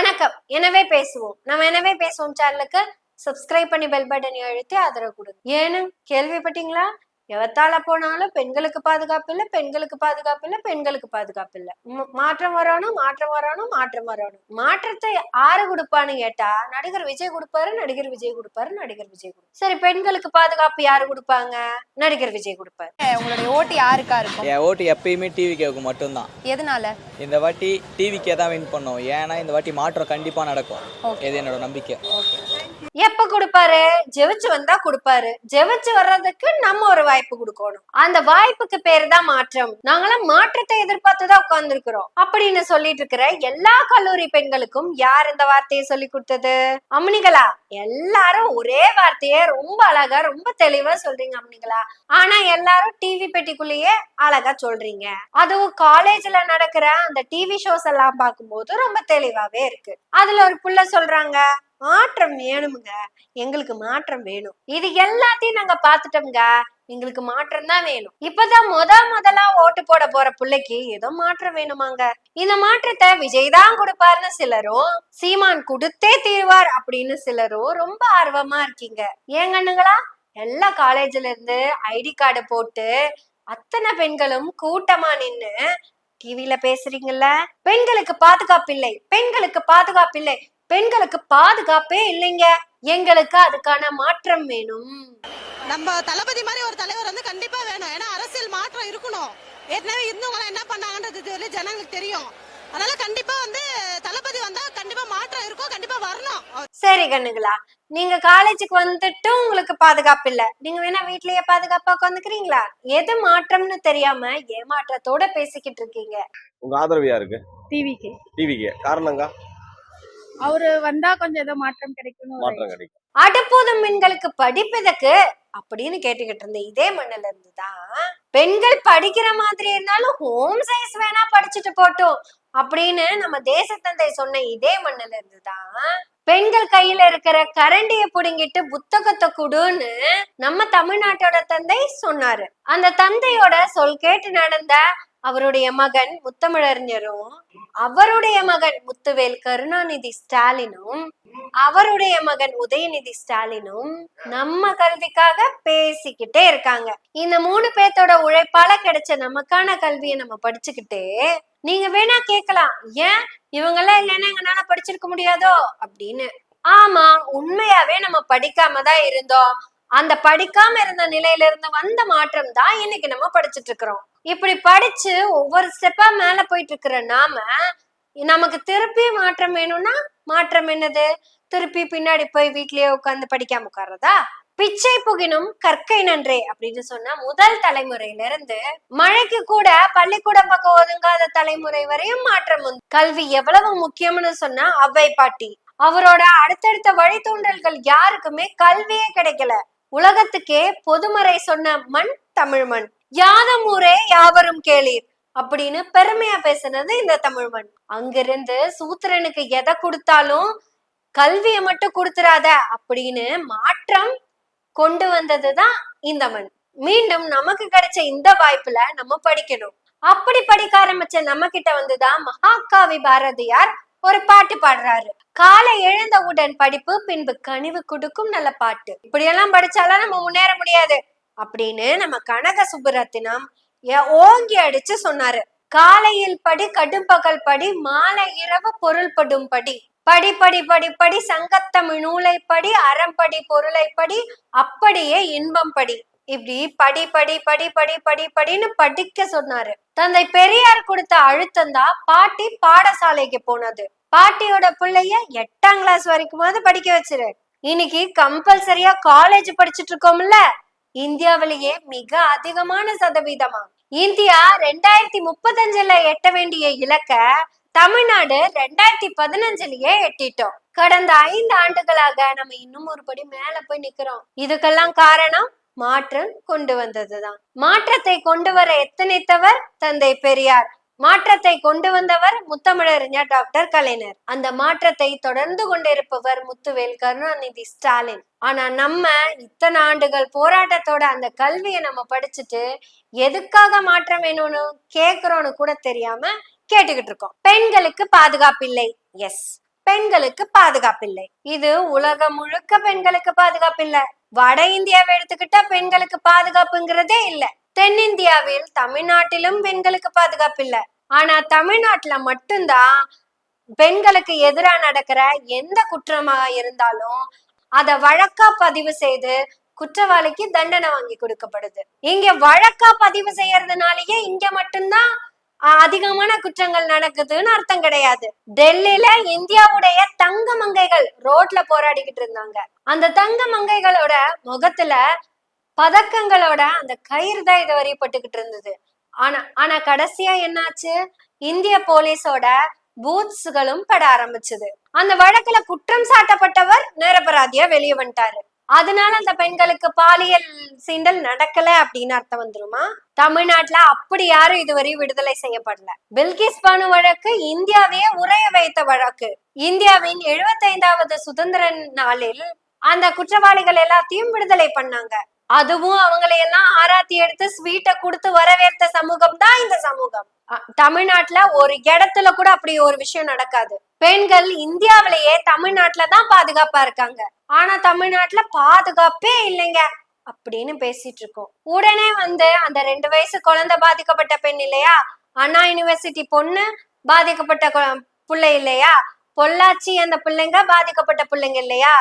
வணக்கம். எனவே பேசுவோம். நம்ம எனவே பேசுவோம் சேனலுக்கு சப்ஸ்கிரைப் பண்ணி பெல் பட்டனை அழுத்தி ஆதரவு கொடுங்க. ஏன்னு கேள்விப்பட்டீங்களா? எவத்தால போனாலும் பெண்களுக்கு பாதுகாப்பு இல்ல, பெண்களுக்கு பாதுகாப்பு இல்ல, பெண்களுக்கு பாதுகாப்பு இல்ல. மாற்றம் வரணும், மாற்றம் வரணும், மாற்றம் வரணும். மாற்றத்தை யாரு கொடுப்பான்னு கேட்டா நடிகர் விஜய் கொடுப்பாரு, நடிகர் விஜய் கொடுப்பாரு, நடிகர் விஜய் கொடுப்பாரு. சரி, பெண்களுக்கு பாதுகாப்பு யாரு கொடுப்பாங்க? நடிகர் விஜய் கொடுப்பாரு. உங்களுடைய ஓட்டு யாருக்கா இருக்கும்? என் ஓட்டு எப்பயுமே டிவிகேவுக்கு மட்டும்தான். எதனால? இந்த வாட்டி டிவிக்கே தான் வின் பண்ணோம். ஏன்னா இந்த வாட்டி மாற்றம் கண்டிப்பா நடக்கும். இது என்னோட நம்பிக்கை. எப்ப கொடுப்பாரு? ஜெயிச்சு வந்தா கொடுப்பாரு. ஜெயிச்சு வர்றதுக்கு நம்ம ஒரு வாய்ப்பு கொடுக்கணும். அந்த வாய்ப்புக்கு பேரு தான் மாற்றம். நாங்களாம் மாற்றத்தை எதிர்பார்த்துதான் உட்கார்ந்து இருக்கிறோம் அப்படின்னு சொல்லிட்டு இருக்கிற எல்லா கல்லூரி பெண்களுக்கும் யார் இந்த வார்த்தையை சொல்லி கொடுத்தது? அம்னிகளா? எல்லாரும் ஒரே வார்த்தையே ரொம்ப அழகா ரொம்ப தெளிவா சொல்றீங்க அம்னிகளா. ஆனா எல்லாரும் டிவி பெட்டிக்குள்ளேயே அழகா சொல்றீங்க. அதுவும் காலேஜ்ல நடக்கிற அந்த டிவி ஷோஸ் எல்லாம் பார்க்கும்போது ரொம்ப தெளிவாவே இருக்கு. அதுல ஒரு புள்ள சொல்றாங்க, மாற்றம் வேணுமுங்க, எங்களுக்கு மாற்றம் வேணும். இது எல்லாத்தையும் நாங்க பாத்துட்டோம்ங்க, எங்களுக்கு மாற்றம் தான் வேணும். இப்பதான் முதலா ஓட்டு போட போற பிள்ளைக்கு ஏதோ மாற்றம் வேணுமாங்க. இந்த மாற்றத்தை விஜய் தான் கொடுப்பாருன்னு சிலரும், சீமான் கொடுத்தே தீர்வார் அப்படின்னு சிலரும் ரொம்ப ஆர்வமா இருக்கீங்க. ஏங்கண்ணுங்களா? எல்லா காலேஜ்ல இருந்து ஐடி கார்டு போட்டு அத்தனை பெண்களும் கூட்டமா நின்னு டிவில பேசுறீங்கல்ல, பெண்களுக்கு பாதுகாப்பு இல்லை, பெண்களுக்கு பாதுகாப்பு இல்லை, பெண்களுக்கு பாதுகாப்பே இல்லைங்க, எங்களுக்கு அதுக்கான மாற்றம் வேணும். நம்ம தளபதி மாதிரி ஒரு தலைவர் வந்து கண்டிப்பா வேணும். ஏன்னா அரசியல் மாற்றம் இருக்கணும். ஏற்கனவே இருந்தவங்க என்ன பண்ணாங்கன்றது ஜனங்களுக்கு தெரியும். அதனால கண்டிப்பா வந்து தளபதி வந்தா கண்டிப்பா மாற்றம் இருக்கும், கண்டிப்பா வரணும். சரி கண்ணுங்களா, நீங்க காலேஜுக்கு வந்துட்டு உங்களுக்கு பாதுகாப்பு இல்ல, நீங்க வேணா வீட்லயே பாதுகாப்பா உட்காந்துக்கிறீங்களா? எது மாற்றம்னு தெரியாம ஏமாற்றத்தோட பேசிக்கிட்டு இருக்கீங்க. உங்க ஆதரவு யாருக்கு? டிவிக்கு காரணங்க அவரு வந்தா கொஞ்சம் ஏதோ மாற்றம் கிடைக்கும். அடுப்போதும் பெண்களுக்கு படிப்பதற்கு அப்படின்னு கேட்டுக்கிட்டு இருந்த இதே மண்ணில இருந்துதான் பெண்கள் படிக்கிற மாதிரி இருந்தாலும் ஹோம் சயின்ஸ் வேணா படிச்சுட்டு போட்டோம் அப்படின்னு நம்ம தேசத்தந்தை சொன்ன இதே மண்ணில இருந்துதான் பெண்கள் கையில இருக்கிற கரண்டிய புடுங்கிட்டு புத்தகத்தை குடுன்னு நம்ம தமிழ்நாட்டோட தந்தை சொன்னாரு. அந்த தந்தையோட சொல் கேட்டு நடந்த அவருடைய மகன் முத்தமிழறிஞரும், அவருடைய மகன் முத்துவேல் கருணாநிதி ஸ்டாலினும், அவருடைய மகன் உதயநிதி ஸ்டாலினும் நம்ம கல்விக்காக பேசிக்கிட்டே இருக்காங்க. இந்த 3 பேர்த்தோட உழைப்பால கிடைச்ச நமக்கான கல்வியை நம்ம படிச்சுக்கிட்டே நீங்க வேணா கேட்கலாம், ஏன் இவங்க எல்லாம் இல்லைன்னா எங்கனால படிச்சிருக்க முடியாதோ அப்படின்னு. ஆமா, உண்மையாவே நம்ம படிக்காம தான் இருந்தோம். அந்த படிக்காம இருந்த நிலையில இருந்து வந்த மாற்றம் தான் இன்னைக்கு நம்ம படிச்சுட்டு இருக்கிறோம். இப்படி படிச்சு ஒவ்வொரு ஸ்டெப்பா மேல போயிட்டு இருக்கிற நாம, நமக்கு திருப்பி மாற்றம் வேணும்னா மாற்றம் என்னது? திருப்பி பின்னாடி போய் வீட்லயே உட்கார்ந்து படிக்காம உட்கார்றதா? பிச்சை புகினும் கற்கை நன்றே அப்படின்னு சொன்ன முதல் தலைமுறையில இருந்து மழைக்கு கூட பள்ளிக்கூடம் பக்கம் ஒதுங்காத தலைமுறை வரையும் மாற்றம் உண்டு. கல்வி எவ்வளவு முக்கியம்னு சொன்னா அவ்வை பாட்டி, அவரோட அடுத்தடுத்த வழித்தோன்றல்கள் யாருக்குமே கல்வியே கிடைக்கல. உலகத்துக்கே பொதுமறை சொன்ன மண் தமிழ் மண், யாதும் ஊரே யாவரும் கேளீர் அப்படின்னு பெருமையா பேசுனது இந்த தமிழ் மண். அங்கிருந்து சூத்திரனுக்கு எதை கொடுத்தாலும் கல்விய மட்டும் கொடுத்துறாத அப்படின்னு மாற்றம் கொண்டு வந்ததுதான் இந்த மண். மீண்டும் நமக்கு கிடைச்ச இந்த வாய்ப்புல நம்ம படிக்கணும். அப்படி படிக்க ஆரம்பிச்ச நம்ம கிட்ட வந்துதான் மகாகவி பாரதியார் ஒரு பாட்டு பாடுறாரு. காலை எழுந்தவுடன் படிப்பு, பின்பு கனிவு கொடுக்கும் நல்ல பாட்டு. இப்படியெல்லாம் படிச்சாலாம் நம்ம முன்னேற முடியாது அப்படின்னு நம்ம கனக சுப்புரத்தினம் ஓங்கி அடிச்சு சொன்னாரு. காலையில் படி, கடும்பகல் படி, மாலை இரவு பொருள் படும் படி, படி படி படி படி சங்கத்தமிழ் நூலை படி, அறம்படி பொருளை படி, அப்படியே இன்பம் படி. இப்படி படி படி படி படி படி படின்னு படிக்க சொன்னாரு. தந்தை பெரியார் கொடுத்த அழுத்தம் தான் பாட்டி பாடசாலைக்கு போனது. பாட்டியோட பிள்ளைய 8ஆம் கிளாஸ் வரைக்குமாவது படிக்க வச்சிரு. இன்னைக்கு கம்பல்சரியா காலேஜ் படிச்சுட்டு இருக்கோம்ல, இந்தியாவிலேயே மிக அதிகமான சதவீதமா. இந்தியா 2035 எட்ட வேண்டிய இலக்க தமிழ்நாடு 2015 எட்டிட்டோம். கடந்த 5 ஆண்டுகளாக நம்ம இன்னும் ஒரு படி மேல போய் நிக்கிறோம். இதுக்கெல்லாம் காரணம் மாற்றம் கொண்டு வந்ததுதான். மாற்றத்தை கொண்டு வர எத்தனைத்தவர் தந்தை பெரியார், மாற்றத்தை கொண்டு வந்தவர் முத்தமிழறிஞர் டாக்டர் கலைஞர், அந்த மாற்றத்தை தொடர்ந்து கொண்டிருப்பவர் முத்துவேல் கருணாநிதி ஸ்டாலின். ஆனா நம்ம இத்தனை ஆண்டுகள் போராட்டத்தோட அந்த கல்வியை நம்ம படிச்சுட்டு எதுக்காக மாற்றம் வேணும்னு கேக்குறோம்னு கூட தெரியாம கேட்டுக்கிட்டு இருக்கோம். பெண்களுக்கு பாதுகாப்பு இல்லை, எஸ். பெண்களுக்கு பாதுகாப்பில்லை. இது உலகம் முழுக்க பெண்களுக்கு பாதுகாப்பில்லை. வட இந்தியாவை எடுத்துக்கிட்டா பெண்களுக்கு பாதுகாப்புங்கிறதே இல்ல. தென்னிந்தியாவில் தமிழ்நாட்டிலும் பெண்களுக்கு பாதுகாப்பு இல்ல. ஆனா தமிழ்நாட்டுல மட்டும்தான் பெண்களுக்கு எதிரா நடக்கிற எந்த குற்றமா இருந்தாலும் அத வழக்கா பதிவு செய்து குற்றவாளிக்கு தண்டனை வாங்கி கொடுக்கப்படுது. இங்க வழக்கா பதிவு செய்யறதுனாலயே இங்க மட்டும்தான் அதிகமான குற்றங்கள் நடக்குதுன்னு அர்த்தம் கிடையாது. டெல்லியில இந்தியாவுடைய தங்க மங்கைகள் ரோட்ல போராடிக்கிட்டு இருந்தாங்க. அந்த தங்க மங்கைகளோட முகத்துல பதக்கங்களோட அந்த கயிறு தான் இது வரையப்பட்டுக்கிட்டு இருந்தது. ஆனா கடைசியா என்னாச்சு? இந்திய போலீஸோட பூத்ஸ்களும் பட ஆரம்பிச்சது. அந்த வழக்குல குற்றம் சாட்டப்பட்டவர் நிரபராதியா வெளியே வந்துட்டாரு. அதனால அந்த பெண்களுக்கு பாலியல் சீண்டல் நடக்கல அப்படின்னு அர்த்தம் வந்துருமா? தமிழ்நாட்டுல அப்படி யாரும் இதுவரை விடுதலை செய்யப்படல. பில்கிஸ் பானு வழக்கு இந்தியாவையே உறைய வைத்த வழக்கு. இந்தியாவின் 75வது சுதந்திர நாளில் அந்த குற்றவாளிகள் எல்லாத்தையும் விடுதலை பண்ணாங்க. அதுவும் அவங்களையெல்லாம் ஆராத்தி எடுத்து ஸ்வீட்டை கொடுத்து வரவேற்ற சமூகம் தான் இந்த சமூகம். தமிழ்நாட்டுல ஒரு இடத்துல கூட அப்படி ஒரு விஷயம் நடக்காது. பெண்கள் இந்தியாவிலேயே தமிழ்நாட்டுல தான் பாதுகாப்பா இருக்காங்க. ஆனா தமிழ்நாட்டுல பாதுகாப்பே இல்லைங்க அப்படின்னு பேசிட்டு இருக்கோம். உடனே அந்த 2 வயசு குழந்தை பாதிக்கப்பட்ட பெண் இல்லையா, அண்ணா யூனிவர்சிட்டி பொண்ணு பாதிக்கப்பட்ட பிள்ளை இல்லையா, பொள்ளாச்சி அந்த பிள்ளைங்க பாதிக்கப்பட்ட பிள்ளைங்க இல்லையா,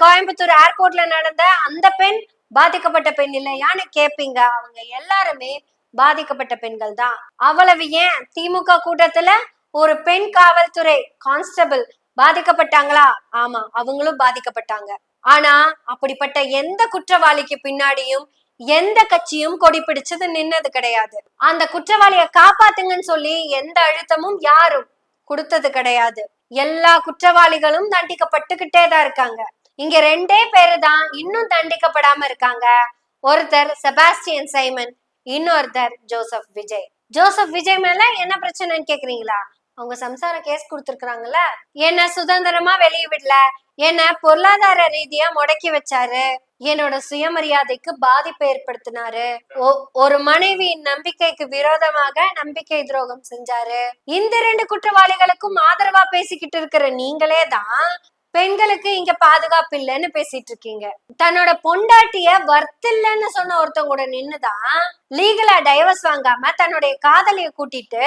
கோயம்புத்தூர் ஏர்போர்ட்ல நடந்த அந்த பெண் பாதிக்கப்பட்ட பெண் இல்லையான்னு கேப்பீங்க. அவங்க எல்லாருமே பாதிக்கப்பட்ட பெண்கள் தான். அவ்வளவு ஏன் திமுக கூட்டத்துல ஒரு பெண் காவல்துறை கான்ஸ்டபிள் பாதிக்கப்பட்டாங்களா? ஆமா, அவங்களும் பாதிக்கப்பட்டாங்க. ஆனா அப்படிப்பட்ட எந்த குற்றவாளிக்கு பின்னாடியும் எந்த கட்சியும் கொடி பிடிச்சது நின்னது கிடையாது. அந்த குற்றவாளிய காப்பாத்துங்கன்னு சொல்லி எந்த அழுத்தமும் யாரும் கொடுத்தது கிடையாது. எல்லா குற்றவாளிகளும் தண்டிக்கப்பட்டுக்கிட்டே தான் இருக்காங்க. இங்க 2 பேரு தான் இன்னும் தண்டிக்கப்படாம இருக்காங்க. ஒருத்தர் செபாஸ்டியன் சைமன், இன்னொருத்தர் ஜோசப் விஜய். ஜோசப் விஜய் மேல என்ன பிரச்சனைன்னு கேக்குறீங்களா? அவங்க சம்சார கேஸ் கொடுத்திருக்காங்கல்ல, என்ன சுதந்திரமா வெளியே விடல, என்ன பொருளாதார ரீதியா முடக்கி வச்சாரு, என்னோட சுயமரியாதைக்கு பாதிப்பை ஏற்படுத்தினாரு, ஒரு மனைவியின் நம்பிக்கைக்கு விரோதமாக நம்பிக்கை துரோகம் செஞ்சாரு. இந்த 2 குற்றவாளிகளுக்கும் ஆதரவா பேசிக்கிட்டு இருக்கிற நீங்களே தான் பெண்களுக்கு இங்க பாதுகாப்பு இல்லைன்னு பேசிட்டு இருக்கீங்க. தன்னோட பொண்டாட்டிய வர்த்தில்லன்னு சொன்ன ஒருத்தவங்க கூட நின்னுதான் லீகலா டைவர்ஸ் வாங்காம தன்னுடைய காதலிய கூட்டிட்டு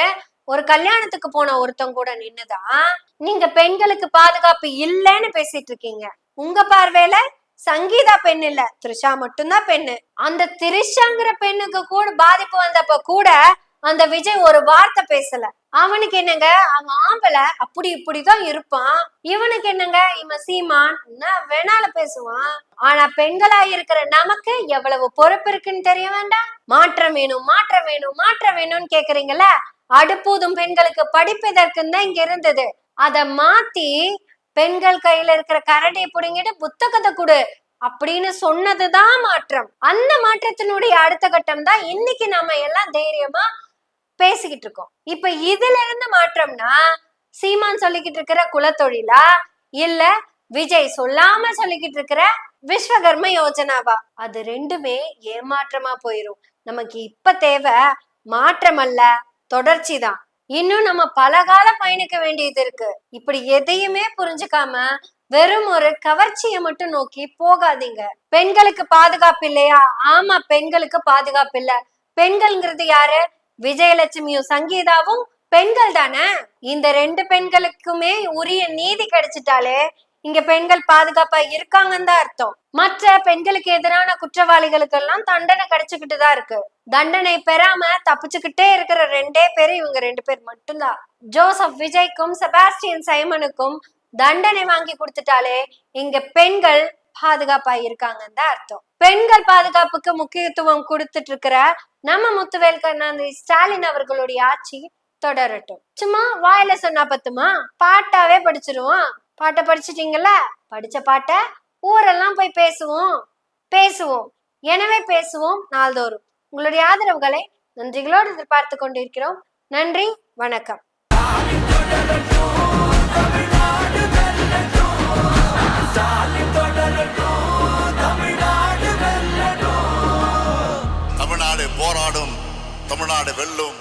ஒரு கல்யாணத்துக்கு போன ஒருத்தவங்க கூட நின்னுதான் நீங்க பெண்களுக்கு பாதுகாப்பு இல்லைன்னு பேசிட்டு இருக்கீங்க. உங்க பார்வையில சங்கீதா பெண் இல்ல, த்ரிஷா மட்டும்தான் பெண்ணு. அந்த த்ரிஷாங்கிற பெண்ணுக்கு கூட பாதிப்பு வந்தப்ப கூட அந்த விஜய் ஒரு வார்த்தை பேசல. அவனுக்கு என்னங்க, அவன் ஆம்பளை அப்படி இப்படிதான் இருப்பான், இவனுக்கு என்னங்க இவன் சீமான் வேணால பேசுவான். ஆனா பெண்களா இருக்கிற நமக்கு எவ்வளவு பொறுப்பு இருக்குன்னு தெரிய வேண்டாம்? மாற்றம் வேணும், மாற்றம் வேணும், மாற்றம் வேணும்னு கேக்குறீங்கல்ல. அடுப்பூதும் பெண்களுக்கு படிப்பதற்குன்னு தான் இங்க இருந்தது. அத மாத்தி பெண்கள் கையில இருக்கிற கரடியை புடுங்கிட்டு புத்தகத்தை கொடு அப்படின்னு சொன்னதுதான் மாற்றம். அந்த மாற்றத்தினுடைய அடுத்த கட்டம் தான் இன்னைக்கு நம்ம எல்லாம் தைரியமா பேசிக்கிட்டு இருக்கோம். இப்ப இதுல இருந்து மாற்றம்னா சீமான் சொல்லிக்கிட்டு இருக்கிற குலத்தொழிலா, இல்ல விஜய் சொல்லாம சொல்லிக்கிட்டு இருக்கிற விஸ்வகர்ம யோஜனாவா? அது 2மே ஏமாற்றமா போயிரும். நமக்கு இப்ப தேவை மாற்றம் அல்ல, தொடர்ச்சி தான். இன்னும் நம்ம பல காலம் பயணிக்க வேண்டியது இருக்கு. இப்படி எதையுமே புரிஞ்சுக்காம வெறும் ஒரு கவர்ச்சியை மட்டும் நோக்கி போகாதீங்க. பெண்களுக்கு பாதுகாப்பு இல்லையா? ஆமா, பெண்களுக்கு பாதுகாப்பு இல்ல. பெண்கள்ங்கிறது யாரு? விஜயலட்சுமியும் சங்கீதாவும் பெண்கள் தானே. இந்த 2 பெண்களுக்குமே உரிய நீதி கிடைச்சிட்டாலே இங்க பெண்கள் பாதுகாப்பா இருக்காங்கன்னு தான் அர்த்தம். மற்ற பெண்களுக்கு எதிரான குற்றவாளிகளுக்கு எல்லாம் தண்டனை கிடைச்சுக்கிட்டு தான் இருக்கு. தண்டனை பெறாம தப்பிச்சுக்கிட்டே இருக்கிற 2 பேரு இவங்க 2 பேர் மட்டும்தான். ஜோசப் விஜய்க்கும் செபாஸ்டியன் சைமனுக்கும் தண்டனை வாங்கி கொடுத்துட்டாலே இங்க பெண்கள் பாதுகாப்பா இருக்காங்கன்னு தான் அர்த்தம். பெண்கள் பாதுகாப்புக்கு முக்கியத்துவம் கொடுத்துட்டு இருக்கிற நம்ம முத்துவேல் கருணாநிதி ஸ்டாலின் அவர்களுடைய ஆட்சி தொடரட்டும். சும்மா வாயில சொன்னா பத்துமா? பாட்டாவே படிச்சிருவோம். பாட்டை படிச்சுட்டீங்கல்ல, படிச்ச பாட்டை ஊரெல்லாம் போய் பேசுவோம். எனவே பேசுவோம் நாள்தோறும். உங்களுடைய ஆதரவுகளை நன்றிகளோடு எதிர்பார்த்து கொண்டிருக்கிறோம். நன்றி, வணக்கம். தமிழ்நாடு போராடும், தமிழ்நாடு வெல்லும்.